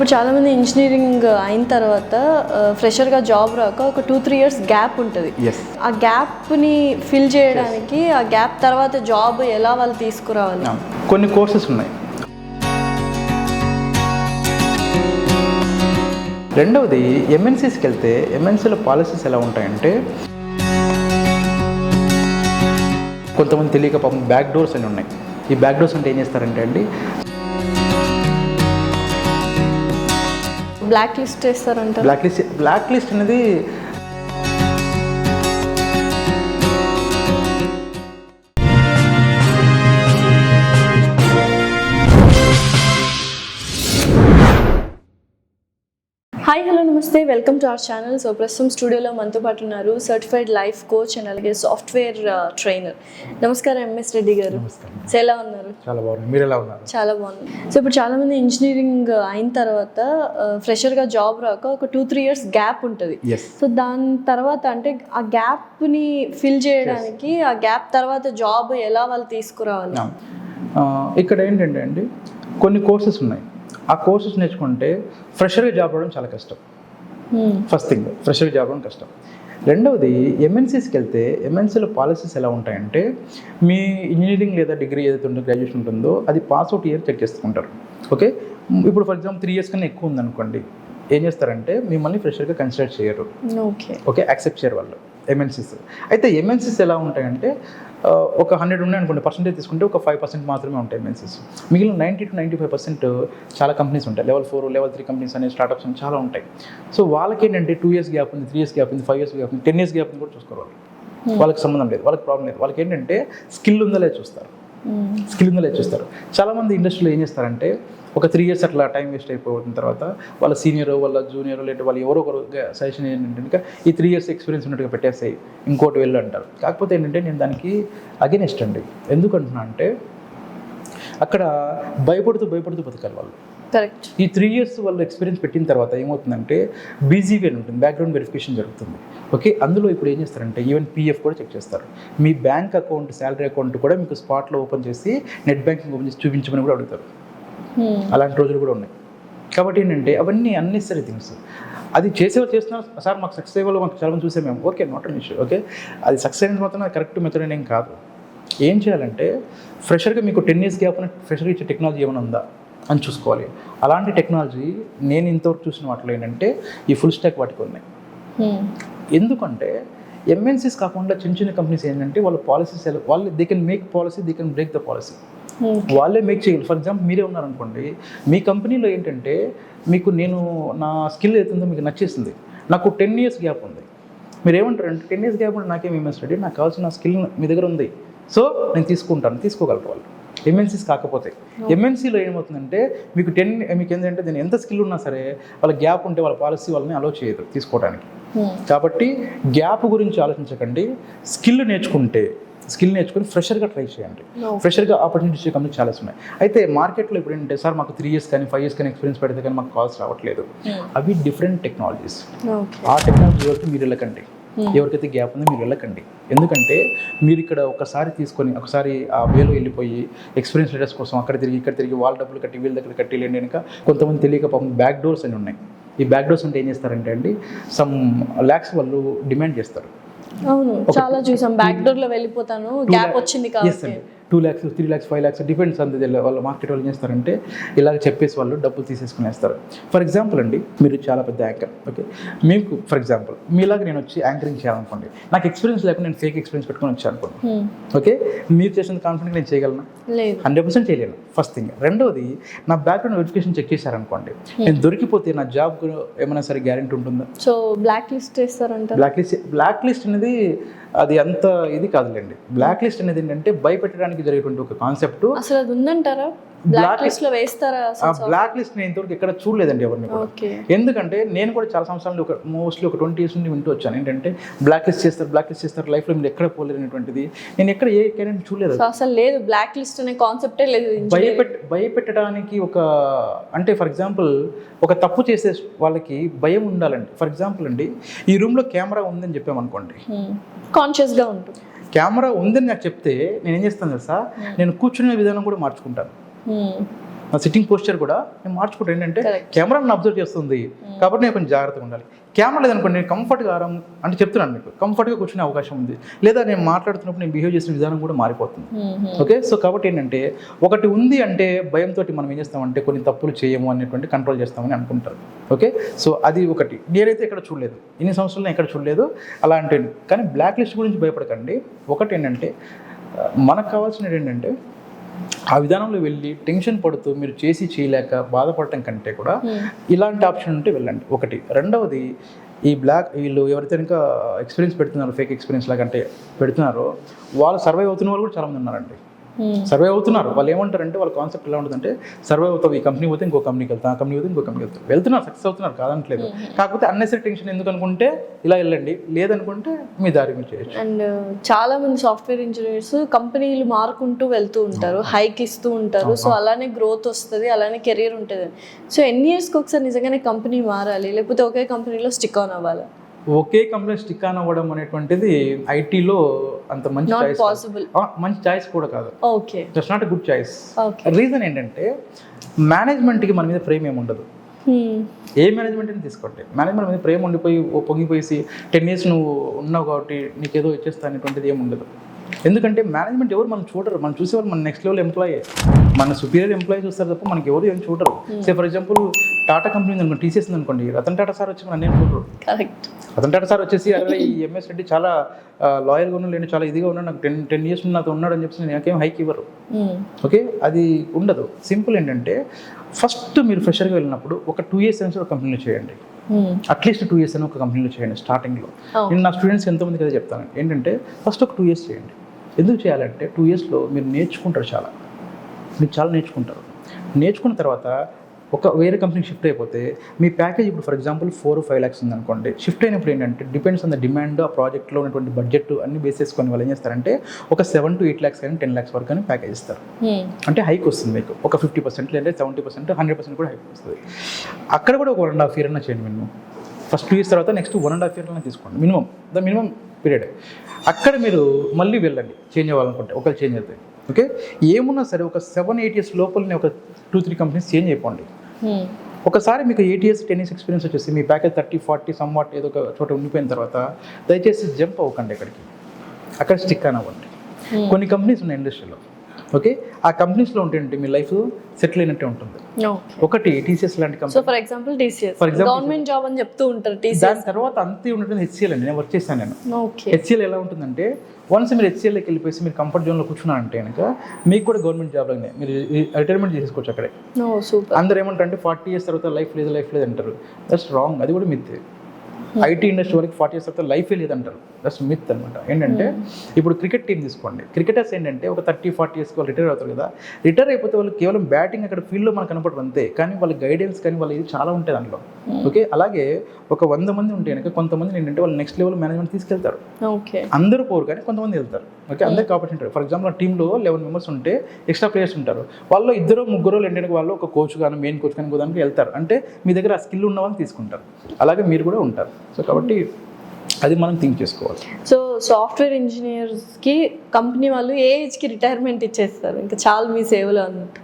ఇప్పుడు చాలామంది ఇంజనీరింగ్ అయిన తర్వాత ఫ్రెషర్గా జాబ్ రాక ఒక 2-3 ఇయర్స్ గ్యాప్ ఉంటుంది. ఆ గ్యాప్ని ఫిల్ చేయడానికి ఆ గ్యాప్ తర్వాత జాబ్ ఎలా వాళ్ళు తీసుకురావాలి? కొన్ని కోర్సెస్ ఉన్నాయి. రెండవది ఎంఎన్సీస్కి వెళ్తే ఎంఎన్సీలో పాలసీస్ ఎలా ఉంటాయంటే కొంతమంది తెలియక పాపం బ్యాక్ డోర్స్ అని ఉన్నాయి. ఈ బ్యాక్ డోర్స్ అంటే ఏం చేస్తారంటే అండి బ్లాక్ లిస్ట్ చేస్తారంట. బ్లాక్ లిస్ట్ అనేది హాయ్ హలో నమస్తే, welcome to our channel. So ప్రస్తుతం స్టూడియోలో మనతో పాటు ఉన్నారు సర్టిఫైడ్ లైఫ్ కోచ్ అండ్ అలాగే సాఫ్ట్వేర్ ట్రైనర్. నమస్కారం ఎంఎస్ రెడ్డి గారు. సో ఎలా ఉన్నారు? చాలా బాగుంది. మీరు ఎలా ఉన్నారు? చాలా బాగుంది. సో ఇప్పుడు చాలామంది ఇంజనీరింగ్ అయిన తర్వాత ఫ్రెషర్గా జాబ్ రాక ఒక 2-3 ఇయర్స్ గ్యాప్ ఉంటుంది. సో దాని తర్వాత అంటే ఆ గ్యాప్ని ఫిల్ చేయడానికి ఆ గ్యాప్ తర్వాత జాబ్ ఎలా వాళ్ళు తీసుకురావాలి? ఇక్కడ ఏంటంటే అండి కొన్ని కోర్సెస్ ఉన్నాయి. ఆ కోర్సెస్ నేర్చుకుంటే ఫ్రెషర్గా జాబ్ రావడం చాలా కష్టం. ఫస్ట్ థింగ్, ఫ్రెషర్గా జాబ్ రావడం కష్టం. రెండవది ఎంఎన్సీస్కి వెళ్తే ఎంఎన్సీలో పాలసీస్ ఎలా ఉంటాయంటే మీ ఇంజనీరింగ్ లేదా డిగ్రీ ఏదైతే ఉందో గ్రాడ్యుయేషన్ ఉంటుందో అది పాస్అవుట్ ఇయర్ చెక్ చేసుకుంటారు. ఓకే, ఇప్పుడు ఫర్ ఎగ్జాంపుల్ 3 ఇయర్స్ కన్నా ఎక్కువ ఉందనుకోండి, ఏం చేస్తారంటే మిమ్మల్ని ఫ్రెషర్గా కన్సిడర్ చేయరు. ఓకే, యాక్సెప్ట్ చేయరు వాళ్ళు ఎంఎన్సీస్. అయితే ఎంఎన్సీస్ ఎలా ఉంటాయంటే ఒక 100 ఉన్నాయి అనుకోండి, పర్సెంటేజ్ తీసుకుంటే ఒక 5% మాత్రమే ఉంటాయి ఎంఎన్సీస్. మిగిలిన 90-95% చాలా కంపెనీస్ ఉంటాయి. లెవెల్ 4, లెవెల్ 3 కంపెనీస్ అనే స్టార్టప్స్ అని చాలా ఉంటాయి. సో వాళ్ళకి ఏంటంటే 2 ఇయర్స్ గ్యాప్ ఉంది, 3 ఇయర్స్ గ్యాప్ ఉంది, 5 ఇయర్స్ గ్యాప్ ఉంది, 10 ఇయర్స్ గ్యాప్ ఉంది కూడా చూసుకోవాలి. వాళ్ళకి సంబంధం లేదు, వాళ్ళకి ప్రాబ్లం లేదు. వాళ్ళకి ఏంటంటే స్కిల్ ఉందో లేదు చూస్తారు. చాలామంది ఇండస్ట్రీలో ఏం చేస్తారంటే ఒక 3 ఇయర్స్ అట్లా టైం వేస్ట్ అయిపోయిన తర్వాత వాళ్ళ సీనియర్, వాళ్ళ జూనియర్, లేదా వాళ్ళు ఎవరో ఒకరు సజెషన్ ఏంటంటే ఈ 3 ఇయర్స్ ఎక్స్పీరియన్స్ ఉన్నట్టుగా పెట్టేస్తాయి, ఇంకోటి వెళ్ళు అంటారు. కాకపోతే ఏంటంటే నేను దానికి అగెనిస్ట్ అండి. ఎందుకంటున్నా అంటే అక్కడ భయపడుతూ బతకాలి వాళ్ళు. కరెక్ట్. ఈ 3 ఇయర్స్ వాళ్ళు ఎక్స్పీరియన్స్ పెట్టిన తర్వాత ఏమవుతుందంటే బీజీవీ అని ఉంటుంది, బ్యాక్గ్రౌండ్ వెరిఫికేషన్ జరుగుతుంది. ఓకే, అందులో ఇప్పుడు ఏం చేస్తారంటే ఈవెన్ పీఎఫ్ కూడా చెక్ చేస్తారు. మీ బ్యాంక్ అకౌంట్, శాలరీ అకౌంట్ కూడా మీకు స్పాట్లో ఓపెన్ చేసి నెట్ బ్యాంకింగ్ ఓపెన్ చేసి చూపించమని కూడా అడుగుతారు. అలాంటి రోజులు కూడా ఉన్నాయి. కాబట్టి ఏంటంటే అవన్నీ అన్నెసరీ థింగ్స్. అది చేసేవాళ్ళు చేస్తున్నారు సార్, మాకు సక్సెస్ అయ్యేవాళ్ళు మాకు చాలా మంది చూసే మేము. Okay, not an issue. Okay, అది సక్సెస్ అయిన మాత్రం అది కరెక్ట్ మెథడ్ ఏం కాదు. ఏం చేయాలంటే ఫ్రెషర్గా మీకు 10 ఇయర్స్ గ్యాప్ ఉన్న ఫ్రెషర్గా ఇచ్చే టెక్నాలజీ ఏమైనా ఉందా అని చూసుకోవాలి. అలాంటి టెక్నాలజీ నేను ఇంతవరకు చూసిన వాటిలో ఏంటంటే ఈ ఫుల్ స్టాక్ వాటికి ఉన్నాయి. ఎందుకంటే ఎంఎన్సీస్ కాకుండా చిన్న కంపెనీస్ ఏంటంటే వాళ్ళ పాలసీస్ వాళ్ళు they can make policy, they can break the policy. వాళ్ళే మేక్ చేయగలరు. ఫర్ ఎగ్జాంపుల్ మీరే ఉన్నారనుకోండి, మీ కంపెనీలో ఏంటంటే మీకు నేను నా స్కిల్ అవుతుందో మీకు నచ్చేసింది, నాకు 10 ఇయర్స్ గ్యాప్ ఉంది, మీరు ఏమంటారు అంటే 10 ఇయర్స్ గ్యాప్ ఉంటే నాకేం ఎంఎస్ రెడీ, నాకు కావాల్సిన స్కిల్ మీ దగ్గర ఉంది, సో నేను తీసుకోగలరు వాళ్ళు. ఎంఎన్సీస్ కాకపోతే ఎంఎన్సీలో ఏమవుతుందంటే మీకు ఏంటంటే దీని ఎంత స్కిల్ ఉన్నా సరే వాళ్ళ గ్యాప్ ఉంటే వాళ్ళ పాలసీ వాళ్ళని అలో చేయదు తీసుకోవడానికి. కాబట్టి గ్యాప్ గురించి ఆలోచించకండి. స్కిల్ నేర్చుకుని ఫ్రెషర్గా ట్రై చేయండి. ఫ్రెషర్గా ఆపర్చునిటీస్ కంపెనీ చాలా ఉన్నాయి. అయితే మార్కెట్లో ఇప్పుడు ఏంటంటే సార్ మాకు 3 ఇయర్స్ కానీ 5 ఇయర్స్ కానీ ఎక్స్పీరియన్స్ పెడితే కానీ మాకు కాల్స్ రావట్లేదు. అవి డిఫరెంట్ టెక్నాలజీస్. ఆ టెక్నాలజీ వరకు మీరు వెళ్ళకండి. ఎవరికైతే గ్యాప్ ఉందో మీరు వెళ్ళకండి. ఎందుకంటే మీరు ఇక్కడ ఒకసారి ఆ వేలో వెళ్ళిపోయి ఎక్స్పీరియన్స్ లెటర్స్ కోసం అక్కడ తిరిగి వాళ్ళ డబ్బులు కట్టి వీళ్ళ దగ్గర కట్టి వెళ్ళండి. కనుక కొంతమంది తెలియక పాపం బ్యాక్ డోర్స్ అని ఉన్నాయి. ఈ బ్యాక్ డోర్స్ అంటే ఏం చేస్తారంటే అండి సమ్ లాక్స్ వాళ్ళు డిమాండ్ చేస్తారు. అవును, చాలా చూసాం. బ్యాక్ డోర్ లో వెళ్ళిపోతాను, గ్యాప్ వచ్చింది కాబట్టి 2 lakhs, 3 lakhs, 5 lakhs డిపెండ్స్ అంతే. వాళ్ళ మార్కెట్ వాళ్ళు ఏం చేస్తారంటే ఇలాగ చెప్పేసి వాళ్ళు డబ్బులు తీసేసుకునేస్తారు. ఫర్ ఎగ్జాంపుల్ అండి, మీరు చాలా పెద్ద యాంకర్. ఓకే, మీకు ఫర్ ఎగ్జాంపుల్ మీలాగా నేను వచ్చి యాంకరింగ్ చేయాలనుకోండి, నాకు ఎక్స్పీరియన్స్ లేకుండా నేను ఫేక్ ఎక్స్పీరియన్స్ పెట్టుకొని వచ్చాను అనుకోండి. ఓకే, మీరు చేసిన కాన్ఫిడెంట్ నేను చేయగలను? 100% చేయలేను. First thing. రెండోది, నా బ్యాక్గ్రౌండ్ వెరిఫికేషన్ చెక్ చేశారనుకోండి, నేను దొరికిపోతే నా జాబ్ ఏమైనా సరే గ్యారెంటీ ఉంటుందా? సో బ్లాక్ లిస్ట్ చేస్తారంట. బ్లాక్ లిస్ట్ అనేది అది అంత ఇది కాదులేండి. బ్లాక్ లిస్ట్ అనేది ఏంటంటే భయపెట్టడానికి జరిగేటువంటి ఒక కాన్సెప్ట్. అసలు అది ఉందంటారా? బ్లాక్ లిస్ట్ లో వేస్తారా? బ్లాక్ లిస్ట్ నేను ఇంతవరకు ఎక్కడ చూడలేదండి ఎవరిని కూడా. ఎందుకంటే నేను కూడా చాలా సంవత్సరాలు మోస్ట్లీ ఒక 20 ఇయర్స్ నుండి వింటూ వచ్చాను ఏంటంటే బ్లాక్ లిస్ట్ చేస్తారు లైఫ్లో మీరు ఎక్కడ పోలేనటువంటిది. నేను ఎక్కడ ఏ క్యాండిడేట్ చూడలేదు. అసలు లేదు, బ్లాక్ లిస్ట్ అనే కాన్సెప్టే లేదు. భయపెట్టడానికి ఒక అంటే ఫర్ ఎగ్జాంపుల్ ఒక తప్పు చేసే వాళ్ళకి భయం ఉండాలండి. ఫర్ ఎగ్జాంపుల్ అండి, ఈ రూమ్లో కెమెరా ఉందని చెప్పామనుకోండి, కాన్షియస్గా ఉంటుంది. కెమెరా ఉందని నాకు చెప్తే నేను ఏం చేస్తాను తెలుసా, నేను కూర్చునే విధానం కూడా మార్చుకుంటాను. నా సిట్టింగ్ పోస్చర్ కూడా నేను మార్చుకుంటాను. ఏంటంటే Correct. కెమెరా నన్ను అబ్జర్వ్ చేస్తుంది కాబట్టి నేను కొంచెం జాగ్రత్తగా ఉండాలి. కెమెరా లేదనుకోండి నేను కంఫర్ట్గా అంటే చెప్తున్నాను మీకు కంఫర్ట్గా కూర్చునే అవకాశం ఉంది, లేదా నేను మాట్లాడుతున్నప్పుడు నేను బిహేవ్ చేసిన విధానం కూడా మారిపోతుంది. ఓకే, సో కాబట్టి ఏంటంటే ఒకటి ఉంది అంటే భయంతో మనం ఏం చేస్తామంటే కొన్ని తప్పులు చేయము అనేటువంటి కంట్రోల్ చేస్తామని అనుకుంటారు. ఓకే, సో అది ఒకటి. నేనైతే ఎక్కడ చూడలేదు, ఇన్ని సంవత్సరాలు ఎక్కడ చూడలేదు అలా అంటే. కానీ బ్లాక్ లిస్ట్ గురించి భయపడకండి. ఒకటి ఏంటంటే మనకు కావాల్సినది ఏంటంటే ఆ విధానంలో వెళ్ళి టెన్షన్ పడుతూ మీరు చేసి చేయలేక బాధపడటం కంటే కూడా ఇలాంటి ఆప్షన్ ఉంటే వెళ్ళండి ఒకటి. రెండవది, ఈ వీళ్ళు ఎవరైతే ఇంకా ఎక్స్పీరియన్స్ పెడుతున్నారో, ఫేక్ ఎక్స్పీరియన్స్ లాగా అంటే పెడుతున్నారో, వాళ్ళు సర్వైవ్ అవుతున్న వాళ్ళు కూడా చాలామంది ఉన్నారండి. సర్వైవ్ అవుతున్నారు. వాళ్ళు ఏమంటారంటే వాళ్ళ కాన్సెప్ట్ ఎలా ఉంటుందంటే సర్వైవ్ అవుతావు, ఈ కంపెనీ పోతే ఇంకో కంపెనీకి వెళ్తాను, ఆ కంపెనీ పోతే ఇంకో కంపెనీకి వెళ్తాను, వెళ్తున్నారు, సక్సెస్ అవుతున్నారు, కాదనట్లేదు. కాకపోతే అన్నెసరీ టెన్షన్ ఎందుకు అనుకుంటే ఇలా వెళ్ళండి, లేదనుకుంటే మీ దారి మీరు చేయొచ్చు. అండ్ చాలా మంది సాఫ్ట్వేర్ ఇంజనీర్స్ కంపెనీలు మారుకుంటూ వెళ్తూ ఉంటారు, హైక్ ఇస్తూ ఉంటారు. సో అలానే గ్రోత్ వస్తుంది, అలానే కెరీర్ ఉంటుంది. సో ఎన్ని ఇయర్స్కి ఒకసారి నిజంగానే కంపెనీ మారాలి, లేకపోతే ఒకే కంపెనీలో స్టిక్ ఆన్ అవ్వాలి? ఒకే కంపెనీ స్టిక్ ఆన్ అవ్వడం అనేటువంటిది ఐటీలో అంత మంచి చాయిస్, మంచి చాయిస్ కూడా కాదు. Okay, just not a good choice. Reason ఏంటంటే మేనేజ్మెంట్కి మన మీద ప్రేమ ఏమి ఉండదు. ఏ మేనేజ్మెంట్ అని తీసుకోండి, మేనేజ్మెంట్ మీద ప్రేమ ఉండిపోయి పొంగిపోయి 10 years నువ్వు ఉన్నావు కాబట్టి నీకేదో ఇచ్చేస్తా అనేటువంటిది ఏమి ఉండదు. ఎందుకంటే మేనేజ్మెంట్ ఎవరు మనం చూడరు, మనం చూసేవాళ్ళు మన నెక్స్ట్ లెవెల్ ఎంప్లాయీ, మన సుపీరియర్ ఎంప్లాయీ చూస్తారు తప్ప మనకి ఎవరు ఏం చూడరు. Say for example Tata company అనుకోండి, టీసీఎస్ అనుకోండి, రతన్ టాటా సార్ వచ్చి మన నేను చూడరు. రతన్ టాటా సార్ వచ్చేసి అరే ఈ ఎంఎస్ రెడ్డి చాలా లాయల్గా ఉన్నాడు, లేని చాలా ఇదిగా ఉన్నాడు, నాకు 10 years నాతో ఉన్నాడు అని చెప్పి నాకేం హైక్ ఇవ్వరు. ఓకే, అది ఉండదు. సింపుల్ ఏంటంటే ఫస్ట్ మీరు ఫ్రెషర్గా వెళ్ళినప్పుడు ఒక 2 years నుంచి ఒక కంపెనీలో చేయండి, అట్లీస్ట్ 2 years అని ఒక కంపెనీలో చేయండి స్టార్టింగ్లో. నేను నా స్టూడెంట్స్ ఎంతోమందికి అదే చెప్తాను ఏంటంటే ఫస్ట్ ఒక 2 years చేయండి. ఎందుకు చేయాలంటే 2 yearsలో మీరు నేర్చుకుంటారు, మీరు చాలా నేర్చుకుంటారు. నేర్చుకున్న తర్వాత ఒక వేరే కంపెనీకి షిఫ్ట్ అయిపోతే మీ ప్యాకేజ్ ఇప్పుడు ఫర్ ఎగ్జాంపుల్ 4 or 5 lakhs ఉందనుకోండి, షిఫ్ట్ అయినప్పుడు ఏంటంటే డిపెండ్స్ ఆన్ ద డిమాండ్, ఆ ప్రాజెక్ట్లో ఉన్నటువంటి బడ్జెట్ అన్ని బేస్ చేసుకొని వాళ్ళు ఏం చేస్తారంటే ఒక 7 to 8 lakhs కానీ 10 lakhs వరకు కానీ ప్యాకేజ్ ఇస్తారు. అంటే హైక్ వస్తుంది మీకు ఒక 50% లేదా 70%, 100% కూడా హైక్ వస్తుంది. అక్కడ కూడా ఒక 1.5 year అన్నా చేయండి మినిమం. ఫస్ట్ 2 years తర్వాత నెక్స్ట్ 1.5 year అన్నా తీసుకోండి మినిమం, ద మినిమం పీరియడ్. అక్కడ మీరు మళ్ళీ వెళ్ళండి చేంజ్ అవ్వాలనుకుంటే, ఒకవేళ చేంజ్ అవుతాయి. ఓకే, ఏమున్నా సరే ఒక 7-8 years లోపలనే ఒక 2-3 కంపెనీస్ చేంజ్ అయిపోండి. ఒకసారి మీకు 8 years 10 years ఎక్స్పీరియన్స్ వచ్చేసి మీ ప్యాకేజ్ 30-40 సమ్వాట్ ఏదో ఒక చోట ఉండిపోయిన తర్వాత దయచేసి జంప్ అవ్వకండి ఎక్కడికి, అక్కడ స్టిక్ అని అవ్వండి. కొన్ని కంపెనీస్ ఉన్నాయి ఇండస్ట్రీలో. ఓకే, ఆ కంపెనీస్లో ఉంటే మీ లైఫ్ సెటిల్ అయినట్టే ఉంటుంది. ఒకటి టీసీఎస్ లాంటి company, for example government job అని చెప్తూ ఉంటారు. దాని తర్వాత అంతే ఉంటుంది హెచ్సిఎల్ అండి. నేను వర్క్ చేశాను నేను. హెచ్సిఎల్ ఎలా ఉంటుందంటే వన్స్ మీరు హెచ్సిఎల్కి వెళ్ళిపోయి మీరు కంఫర్ట్ జోన్లో కూర్చున్నారంటే కనుక మీకు కూడా గవర్నమెంట్ జాబ్ లాగానే మీరు రిటైర్మెంట్ చేసుకోవచ్చు అక్కడే. అందరూ ఏమంటారంటే 40 years తర్వాత లైఫ్ లేదు అంటారు. దట్స్ రాంగ్, అది కూడా మిత్. ఐటీ ఇండస్ట్రీ వరకు 40 years తర్వాత లైఫే లేదంటారు. దట్స్ మిత్ అనమాట. ఏంటంటే ఇప్పుడు క్రికెట్ టీం తీసుకోండి, క్రికెటర్స్ ఏంటంటే ఒక 30-40 years వాళ్ళు రిటైర్ అవుతారు కదా. రిటైర్ అయిపోతే వాళ్ళు కేవలం బ్యాటింగ్ అక్కడ ఫీల్డ్లో మనకు కనపడరు అంతే, కానీ వాళ్ళ గైడెన్స్ కానీ వాళ్ళ ఇది చాలా ఉంటాయి దాంట్లో. ఓకే, అలాగే ఒక 100 మంది ఉంటే కనుక కొంతమంది ఏంటంటే వాళ్ళు నెక్స్ట్ లెవెల్ మేనేజ్మెంట్ తీసుకెళ్తారు. అందరూ పోరు కానీ కొంతమంది వెళ్తారు. ఓకే, అందరికి ఆపర్చునిటీ ఉంటారు. ఫర్ ఎగ్జాంపుల్ ఆ టీంలో 11 members ఉంటే ఎక్స్ట్రా ప్లేయర్స్ ఉంటారు, వాళ్ళు 2-3 ఏంటంటే వాళ్ళు ఒక కోచ్ కానీ మెయిన్ కోచ్ కానీ దానికి వెళ్తారు. అంటే మీ దగ్గర ఆ స్కిల్ ఉన్న వాళ్ళని తీసుకుంటారు, అలాగే మీరు కూడా ఉంటారు. సో కాబట్టి అది మనం థింక్ చేసుకోవాలి. సో సాఫ్ట్వేర్ ఇంజనీర్స్కి కంపెనీ వాళ్ళు ఏ ఏజ్కి రిటైర్మెంట్ ఇచ్చేస్తారు, ఇంకా చాలా మీ సేవలో అన్నట్టు,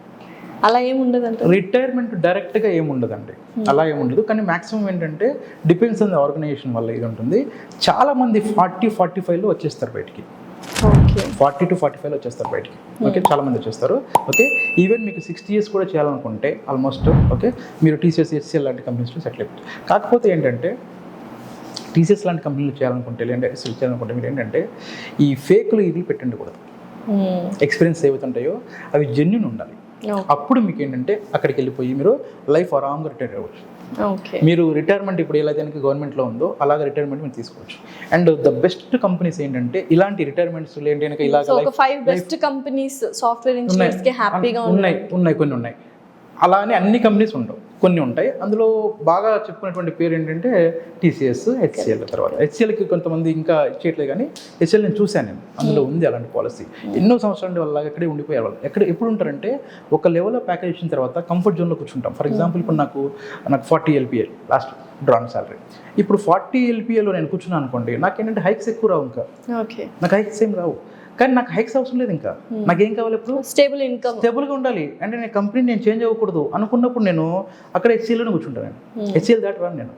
అలా ఏముండదు అంటే? రిటైర్మెంట్ డైరెక్ట్గా ఏముండదండి, అలా ఏముండదు. కానీ మాక్సిమం ఏంటంటే డిపెండ్స్ ఆన్ ద ఆర్గనైజేషన్ వల్ల ఇది ఉంటుంది. చాలామంది 40-45లో వచ్చేస్తారు బయటికి. 40 to 45లో వచ్చేస్తారు బయటికి. ఓకే, చాలామంది వచ్చేస్తారు. ఓకే, ఈవెన్ మీకు 60 years కూడా చేయాలనుకుంటే ఆల్మోస్ట్ ఓకే మీరు టీసీఎస్, హెచ్సిఎల్ లాంటి కంపెనీస్లో సెటిల్ అయిపోతుంది. కాకపోతే ఏంటంటే టీసీఎస్ లాంటి కంపెనీలు చేయాలనుకుంటే లేదంటే హెచ్సిఎల్ చేయాలనుకుంటే మీరు ఏంటంటే ఈ ఫేక్లు ఇది పెట్టండి కూడదు. ఎక్స్పీరియన్స్ ఏవైతుంటాయో అవి జెన్యూన్ ఉండాలి. అప్పుడు మీకు ఏంటంటే అక్కడికి వెళ్ళిపోయి మీరు లైఫ్ ఆరామ్గా రిటైర్ అవ్వచ్చు. మీరు రిటైర్మెంట్ ఇప్పుడు ఎలా దానికి గవర్నమెంట్లో ఉందో అలాగే రిటైర్మెంట్ మీరు తీసుకోవచ్చు. అండ్ ద బెస్ట్ కంపెనీస్ ఏంటంటే ఇలాంటి రిటైర్మెంట్స్ ఏంటంటే ఇలాగ 5 బెస్ట్ కంపెనీస్ సాఫ్ట్వేర్ ఇంజనీర్స్కి హ్యాపీగా ఉన్నాయి. కొన్ని ఉన్నాయి, అలా అని అన్ని కంపెనీస్ ఉండవు, కొన్ని ఉంటాయి. అందులో బాగా చెప్పుకునేటువంటి పేరు ఏంటంటే టీసీఎస్, హెచ్సిఎల్. తర్వాత హెచ్సిఎల్కి కొంతమంది ఇంకా ఇచ్చేయట్లేదు, కానీ హెచ్సిఎల్ నేను చూశాను, నేను అందులో ఉంది అలాంటి పాలసీ. ఎన్నో సంవత్సరాలు వాళ్ళ ఎక్కడే ఉండిపోయారు. వాళ్ళు ఎప్పుడు ఉంటారంటే ఒక లెవెల్లో ప్యాకేజ్ ఇచ్చిన తర్వాత కంఫర్ట్ జోన్లో కూర్చుంటాం. ఫర్ ఎగ్జాంపుల్ ఇప్పుడు నాకు 40 LPA లాస్ట్ డ్రాన్ సాలరీ. ఇప్పుడు 40 LPAలో నేను కూర్చున్నాను అనుకోండి, నాకేంటంటే హైక్స్ ఎక్కువ రావు, ఇంకా నాకు హైక్స్ ఏం రావు. కానీ నాకు హైక్స్ అవసరం లేదు, ఇంకా నాకేం కావాలి ఇప్పుడు స్టేబుల్ ఇన్కమ్, స్టేబుల్గా ఉండాలి. అంటే నేను కంపెనీ నేను చేంజ్ అవ్వకూడదు అనుకున్నప్పుడు నేను అక్కడ హెచ్సిఎల్లోనే కూర్చుంటాను. నేను హెచ్సిఎల్ దాటి రాను నేను.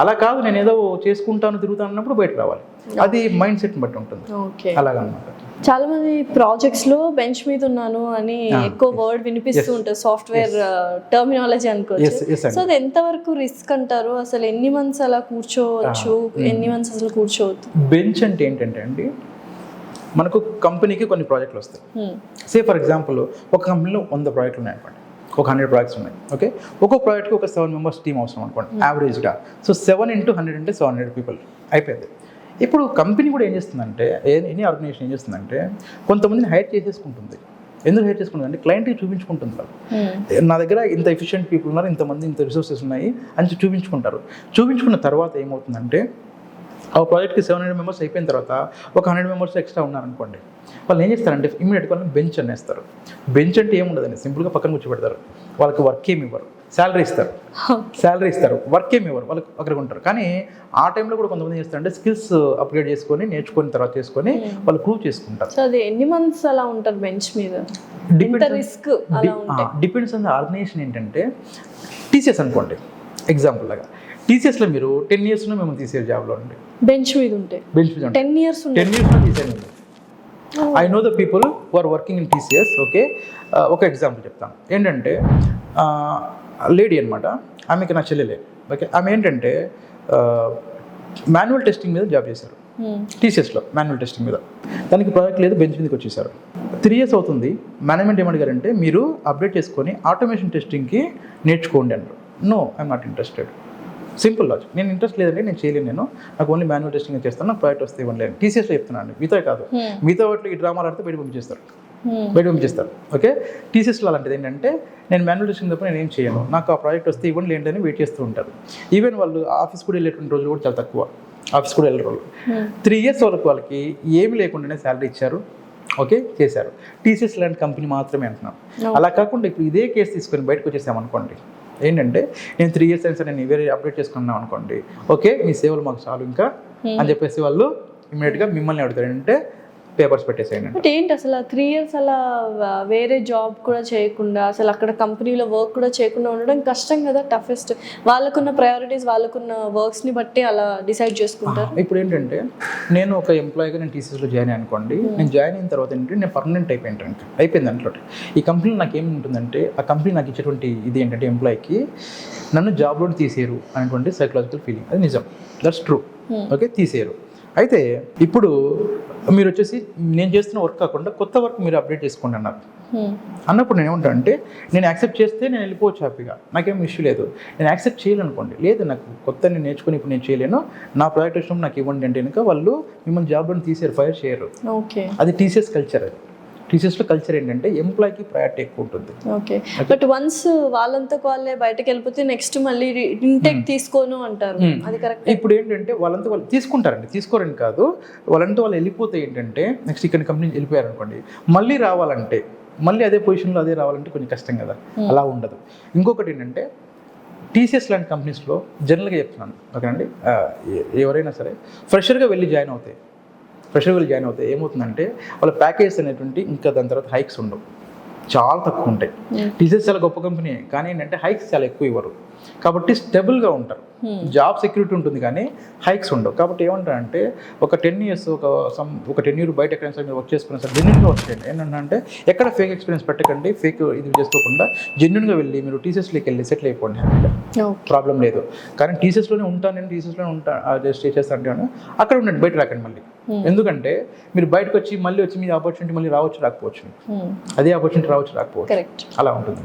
అలా కాదు, నేను ఏదో చేసుకుంటాను తిరుగుతాను అన్నప్పుడు బయటకు రావాలి. అది మైండ్ సెట్ని బట్టి ఉంటుంది. ఓకే, అలాగనమాట. చాలా మంది ప్రాజెక్ట్స్ లో బెంచ్ మీద ఉన్నాను అని ఎక్కువ వర్డ్ వినిపిస్తూ ఉంటుంది, సాఫ్ట్వేర్ టర్మినాలజీ అనుకోవచ్చు. సో అది ఎంతవరకు రిస్క్ అంటారు? అసలు ఎన్ని మంత్స్ అలా కూర్చోవచ్చు, ఎన్ని మంత్స్ అసలు కూర్చోవద్దు? బెంచ్ అంటే ఏంటంటే అండి, మనకు కంపెనీకి కొన్ని ప్రాజెక్టులు వస్తాయి. సే ఫర్ ఎగ్జాంపుల్ ఒక కంపెనీలో 100 ప్రాజెక్టులు ఉన్నాయి అనుకోండి, ఒక 100 ప్రాజెక్ట్స్ ఉన్నాయి. ఓకే, ఒక్కో ప్రాజెక్ట్కి ఒక 7 మెంబర్స్ టీమ్ అవసరం అనుకోండి యావరేజ్గా. సో 7 × 100 అంటే 700 పీపుల్ అయిపోయింది. ఇప్పుడు కంపెనీ కూడా ఏం చేస్తుందంటే, ఎనీ ఆర్గనైజేషన్ ఏం చేస్తుందంటే కొంతమందిని హైర్ చేసేసుకుంటుంది. ఎందుకు హైర్ చేసుకుంటుంది అంటే క్లయింట్కి చూపించుకుంటుంది. వాళ్ళు నా దగ్గర ఇంత ఎఫిషియెంట్ పీపుల్ ఉన్నారు, ఇంతమంది ఇంత రిసోర్సెస్ ఉన్నాయి అని చూపించుకుంటారు. చూపించుకున్న తర్వాత ఏమవుతుందంటే ఆ ప్రాజెక్ట్కి 700 మెంబర్స్ అయిపోయిన తర్వాత ఒక 100 మెంబర్స్ ఎక్స్ట్రా ఉన్నారనుకోండి, వాళ్ళు ఏం చేస్తారంటే ఇమీడియట్గా వాళ్ళని బెంచ్ అనేస్తారు. బెంచ్ అంటే ఏముండదండి, సింపుల్గా పక్కన కూర్చోబెడతారు. వాళ్ళకి వర్క్ ఏమి ఇవ్వరు, శాలరీ ఇస్తారు, వర్క్ ఏమి ఇవ్వరు, వాళ్ళకి అక్కడ ఉంటారు. కానీ ఆ టైంలో కూడా కొంతమంది చేస్తారంటే స్కిల్స్ అప్గ్రేడ్ చేసుకొని నేర్చుకున్న తర్వాత చేసుకొని వాళ్ళు ప్రూవ్ చేసుకుంటారు. సో అది ఎన్ని మంత్స్ అలా ఉంటారు బెంచ్ మీద? Risk depends on the organisation. ఏంటంటే టీసీఎస్ అనుకోండి ఎగ్జాంపుల్ లాగా, టీసీఎస్లో మీరు 10 yearsలో మేము తీసేది జాబ్లో ఉండి బెంచ్ మీద ఉంటే 10 years తీసేది. I know the people who are working in TCS. Okay, ఒక ఎగ్జాంపుల్ చెప్తాను. ఏంటంటే లేడీ అనమాట, ఆమెకి నా చెల్లెలే. ఓకే, ఆమె ఏంటంటే మాన్యువల్ టెస్టింగ్ మీద జాబ్ చేశారు టీసీఎస్లో. మాన్యువల్ టెస్టింగ్ మీద దానికి ప్రాజెక్ట్ లేదు, బెంచ్ మీదకి వచ్చేసారు. 3 years అవుతుంది. మేనేజ్మెంట్ ఏమడిగారంటే మీరు అప్డేట్ చేసుకొని ఆటోమేషన్ టెస్టింగ్కి నేర్చుకోండి అన్నారు. No, I'm not interested. Simple logic. నేను ఇంట్రెస్ట్ లేదండి, నేను చేయలేను, నాకు ఓన్లీ మాన్యువల్ టెస్టింగ్ చేస్తాను, నాకు ప్రాజెక్ట్ వస్తే ఇవ్వలేదు. టీసీఎస్లో చెప్తున్నాను, మిగతా కాదు. మిగతా వాటిలో ఈ డ్రామాలు ఆడితే బయట పంపించేస్తారు. ఓకే, టీసీఎస్లో అలాంటిది ఏంటంటే నేను మాన్యువల్ టెస్టింగ్ తప్ప నేను ఏం చేయను, నాకు ఆ ప్రాజెక్ట్ వస్తే ఇవ్వండి లేదని వెయిట్ చేస్తూ ఉంటారు. ఈవెన్ వాళ్ళు ఆఫీస్ కూడా వెళ్ళేటువంటి రోజులు కూడా చాలా తక్కువ, ఆఫీస్ కూడా వెళ్ళే రోజులు. 3 years వాళ్ళకి ఏమి లేకుండానే శాలరీ ఇచ్చారు. ఓకే, చేశారు. టీసీఎస్ లాంటి కంపెనీ మాత్రమే అంటున్నాం. అలా కాకుండా ఇప్పుడు ఇదే కేసు తీసుకొని బయటకు వచ్చేసామనుకోండి, ఏంటంటే నేను 3 years అయినా సరే నేను వేరే అప్డేట్ చేసుకున్నాను అనుకోండి, ఓకే మీ సేవలు మాకు చాలు ఇంకా అని చెప్పేసి వాళ్ళు ఇమీడియట్గా మిమ్మల్ని అడుగుతారు, అంటే పేపర్స్ పెట్టేసేయండి. బట్ ఏంటి అసలు 3 years అలా వేరే జాబ్ కూడా చేయకుండా, అసలు అక్కడ కంపెనీలో వర్క్ కూడా చేయకుండా ఉండడం కష్టం కదా, టఫెస్ట్. వాళ్ళకున్న ప్రయారిటీస్, వాళ్ళకున్న వర్క్స్ని బట్టి అలా డిసైడ్ చేసుకుంటారు. ఇప్పుడు ఏంటంటే నేను ఒక ఎంప్లాయీగా నేను టీసీఎస్లో జాయిన్ అయ్యాను అనుకోండి, నేను జాయిన్ అయిన తర్వాత ఏంటంటే నేను పర్మనెంట్ అయిపోయింది దాంట్లో. ఈ కంపెనీలో నాకు ఏముంటుందంటే, ఆ కంపెనీ నాకు ఇచ్చేటువంటి ఇది ఏంటంటే ఎంప్లాయీకి నన్ను జాబ్లో తీసేయరు అనేటువంటి సైకలాజికల్ ఫీలింగ్. అది నిజం, దట్స్ ట్రూ. ఓకే, తీసేయరు. అయితే ఇప్పుడు మీరు వచ్చేసి నేను చేస్తున్న వర్క్ కాకుండా కొత్త వర్క్ మీరు అప్డేట్ చేసుకోండి అన్నారు. అన్నప్పుడు నేను ఏమంటాను అంటే, నేను యాక్సెప్ట్ చేస్తే నేను వెళ్ళిపోవచ్చు హ్యాపీగా, నాకేం ఇష్యూ లేదు. నేను యాక్సెప్ట్ చేయాలనుకోండి, లేదు నాకు కొత్త నేను నేర్చుకుని ఇప్పుడు నేను చేయలేను, నా ప్రాజెక్ట్ వచ్చినప్పుడు నాకు ఇవ్వండి అంటే కనుక వాళ్ళు మిమ్మల్ని జాబ్లో తీసేరు, ఫైర్ చేయరు. ఓకే, అది టీసీఎస్ కల్చర్. అది టీసీఎస్లో కల్చర్ ఏంటంటే ఎంప్లాయీకి ప్రయారిటీ ఎక్కువ ఉంటుంది. ఓకే, బట్ వన్స్ వాళ్ళంతా వాళ్ళే బయటకు వెళ్ళిపోతే నెక్స్ట్ మళ్ళీ ఇంటెక్ తీసుకోను అంటారు, అది కరెక్ట్. ఇప్పుడు ఏంటంటే వాళ్ళంతా వాళ్ళు తీసుకుంటారండి, తీసుకోరని కాదు, వాళ్ళంతా వాళ్ళు వెళ్ళిపోతే ఏంటంటే నెక్స్ట్ ఇక్కడ కంపెనీ వెళ్ళిపోయారు అనుకోండి, మళ్ళీ రావాలంటే మళ్ళీ అదే పొజిషన్లో అదే రావాలంటే కొంచెం కష్టం కదా, అలా ఉండదు. ఇంకొకటి ఏంటంటే టీసీఎస్ లాంటి కంపెనీస్లో జనరల్గా చెప్తున్నాను ఓకేనండి, ఎవరైనా సరే ఫ్రెషర్గా వెళ్ళి జాయిన్ అవుతాయి ఏమవుతుందంటే వాళ్ళ ప్యాకేజ్ అనేటువంటి ఇంకా దాని తర్వాత హైక్స్ ఉండవు, చాలా తక్కువ ఉంటాయి. టీసీఎస్ చాలా గొప్ప కంపెనీ, కానీ ఏంటంటే హైక్స్ చాలా ఎక్కువ ఇవ్వరు. కాబట్టి స్టెబుల్గా ఉంటారు, జాబ్ సెక్యూరిటీ ఉంటుంది కానీ హైక్స్ ఉండవు. కాబట్టి ఏమంటారంటే ఒక 10 years ఒక 10 year బయట ఎక్కడైనా సరే మీరు వర్క్ చేసుకున్నా సరే జెన్యున్గా వర్క్ చేయండి. ఏంటంటే ఎక్కడ ఫేక్ ఎక్స్పీరియన్స్ పెట్టకండి, ఫేక్ ఇది చేసుకోకుండా జెన్యున్గా వెళ్ళి మీరు టీసీఎస్లోకి వెళ్ళి సెటిల్ అయిపోండి, హ్యాపీగా, ప్రాబ్లం లేదు. కానీ టీసీఎస్లోనే ఉంటాను, నేను టీసీఎస్లోనే స్టే చేస్తాను అంటే అక్కడ ఉండండి, బయట రాకండి మళ్ళీ. ఎందుకంటే మీరు బయటకు వచ్చి మళ్ళీ వచ్చి మీ ఆపర్చునిటీ మళ్ళీ రావచ్చు రాకపోవచ్చు, అదే ఆపర్చునిటీ రావచ్చు రాకపోవచ్చు, అలా ఉంటుంది.